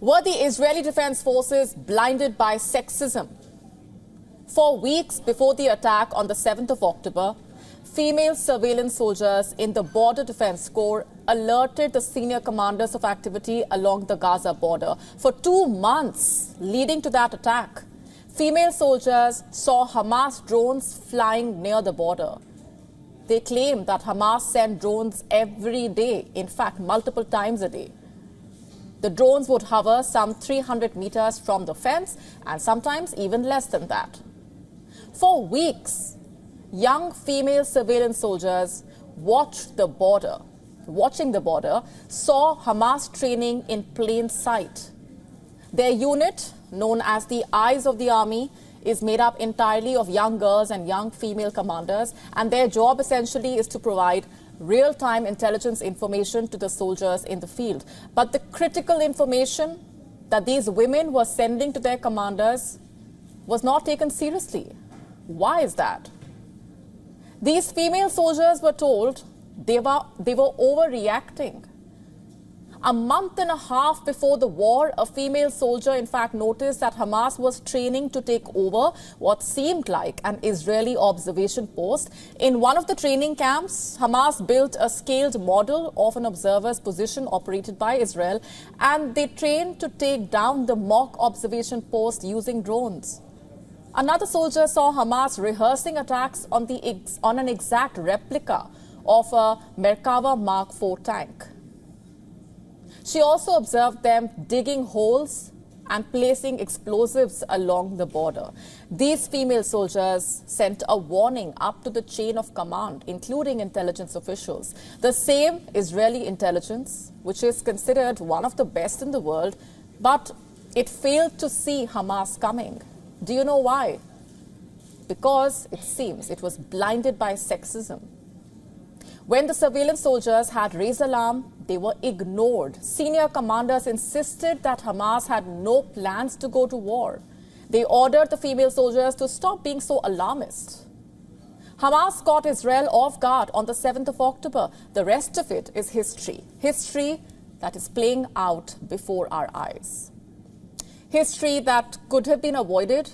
Were the Israeli Defense Forces blinded by sexism? For weeks before the attack on the 7th of October, female surveillance soldiers in the Border Defense Corps alerted the senior commanders of activity along the Gaza border. For 2 months leading to that attack, female soldiers saw Hamas drones flying near the border. They claimed that Hamas sent drones every day, in fact, multiple times a day. The drones would hover some 300 meters from the fence and sometimes even less than that. For weeks, young female surveillance soldiers watching the border, saw Hamas training in plain sight. Their unit, known as the Eyes of the Army, is made up entirely of young girls and young female commanders, and their job essentially is to provide real-time intelligence information to the soldiers in the field. But the critical information that these women were sending to their commanders was not taken seriously. Why is that? These female soldiers were told they were overreacting. A month and a half before the war, a female soldier, in fact, noticed that Hamas was training to take over what seemed like an Israeli observation post. In one of the training camps, Hamas built a scaled model of an observer's position operated by Israel, and they trained to take down the mock observation post using drones. Another soldier saw Hamas rehearsing attacks on an exact replica of a Merkava Mark IV tank. She also observed them digging holes and placing explosives along the border. These female soldiers sent a warning up to the chain of command, including intelligence officials. The same Israeli intelligence, which is considered one of the best in the world, but it failed to see Hamas coming. Do you know why? Because it seems it was blinded by sexism. When the surveillance soldiers had raised alarm, they were ignored. Senior commanders insisted that Hamas had no plans to go to war. They ordered the female soldiers to stop being so alarmist. Hamas caught Israel off guard on the 7th of October. The rest of it is history. History that is playing out before our eyes. History that could have been avoided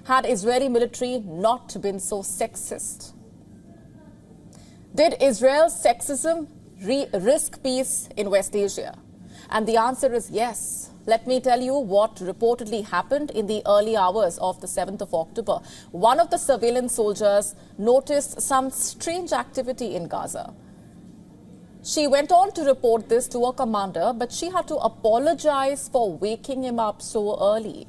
had Israeli military not been so sexist. Did Israel's sexism risk peace in West Asia? And the answer is yes. Let me tell you what reportedly happened in the early hours of the 7th of October. One of the surveillance soldiers noticed some strange activity in Gaza. She went on to report this to her commander, but she had to apologize for waking him up so early.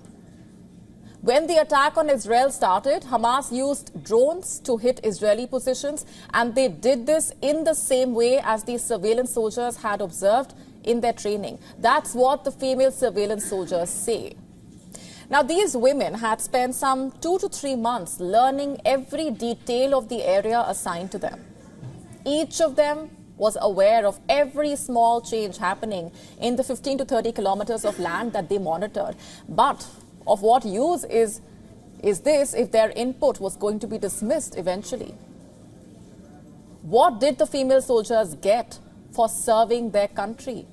When the attack on Israel started, Hamas used drones to hit Israeli positions, and they did this in the same way as the surveillance soldiers had observed in their training. That's what the female surveillance soldiers say. Now, these women had spent some 2 to 3 months learning every detail of the area assigned to them. Each of them was aware of every small change happening in the 15 to 30 kilometers of land that they monitored. But of what use is this if their input was going to be dismissed eventually? What did the female soldiers get for serving their country?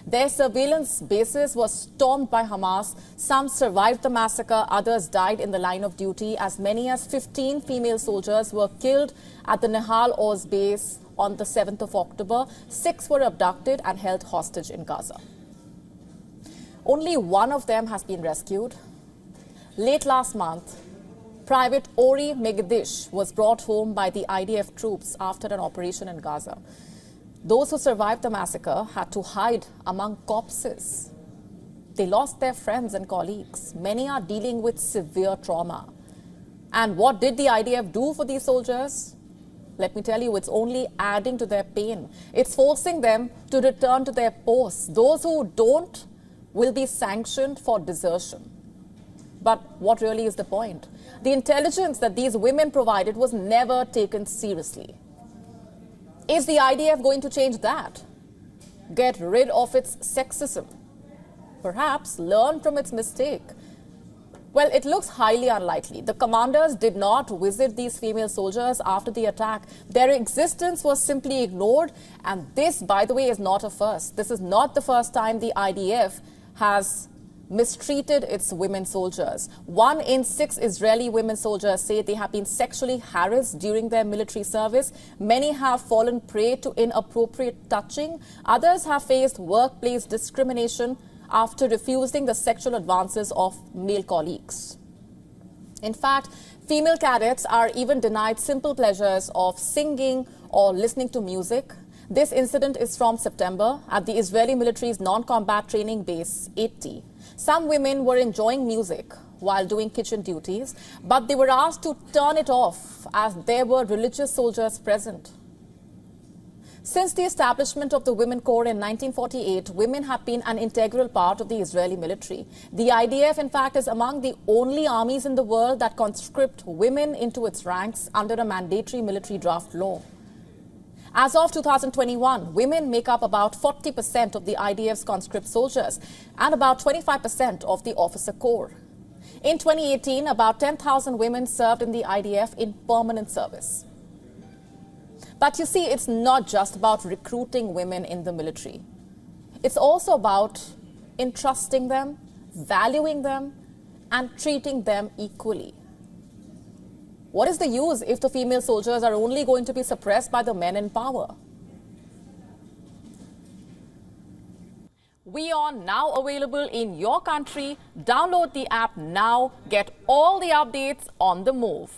Their surveillance bases were stormed by Hamas. Some survived the massacre, others died in the line of duty. As many as 15 female soldiers were killed at the Nahal Oz base on the 7th of October. 6 were abducted and held hostage in Gaza. Only one of them has been rescued. Late last month, Private Ori Megiddish was brought home by the IDF troops after an operation in Gaza. Those who survived the massacre had to hide among corpses. They lost their friends and colleagues. Many are dealing with severe trauma. And what did the IDF do for these soldiers? Let me tell you, it's only adding to their pain. It's forcing them to return to their posts. Those who don't will be sanctioned for desertion. But what really is the point? The intelligence that these women provided was never taken seriously. Is the IDF going to change that? Get rid of its sexism? Perhaps learn from its mistake? Well, it looks highly unlikely. The commanders did not visit these female soldiers after the attack. Their existence was simply ignored. And this, by the way, is not a first. This is not the first time the IDF has mistreated its women soldiers. 1 in 6 Israeli women soldiers say they have been sexually harassed during their military service. Many have fallen prey to inappropriate touching. Others have faced workplace discrimination after refusing the sexual advances of male colleagues. In fact, female cadets are even denied simple pleasures of singing or listening to music. This incident is from September at the Israeli military's non-combat training base 80. Some women were enjoying music while doing kitchen duties, but they were asked to turn it off as there were religious soldiers present. Since the establishment of the Women Corps in 1948, women have been an integral part of the Israeli military. The IDF, in fact, is among the only armies in the world that conscript women into its ranks under a mandatory military draft law. As of 2021, women make up about 40% of the IDF's conscript soldiers and about 25% of the officer corps. In 2018, about 10,000 women served in the IDF in permanent service. But you see, it's not just about recruiting women in the military. It's also about entrusting them, valuing them, and treating them equally. What is the use if the female soldiers are only going to be suppressed by the men in power? WION now available in your country. Download the app now. Get all the updates on the move.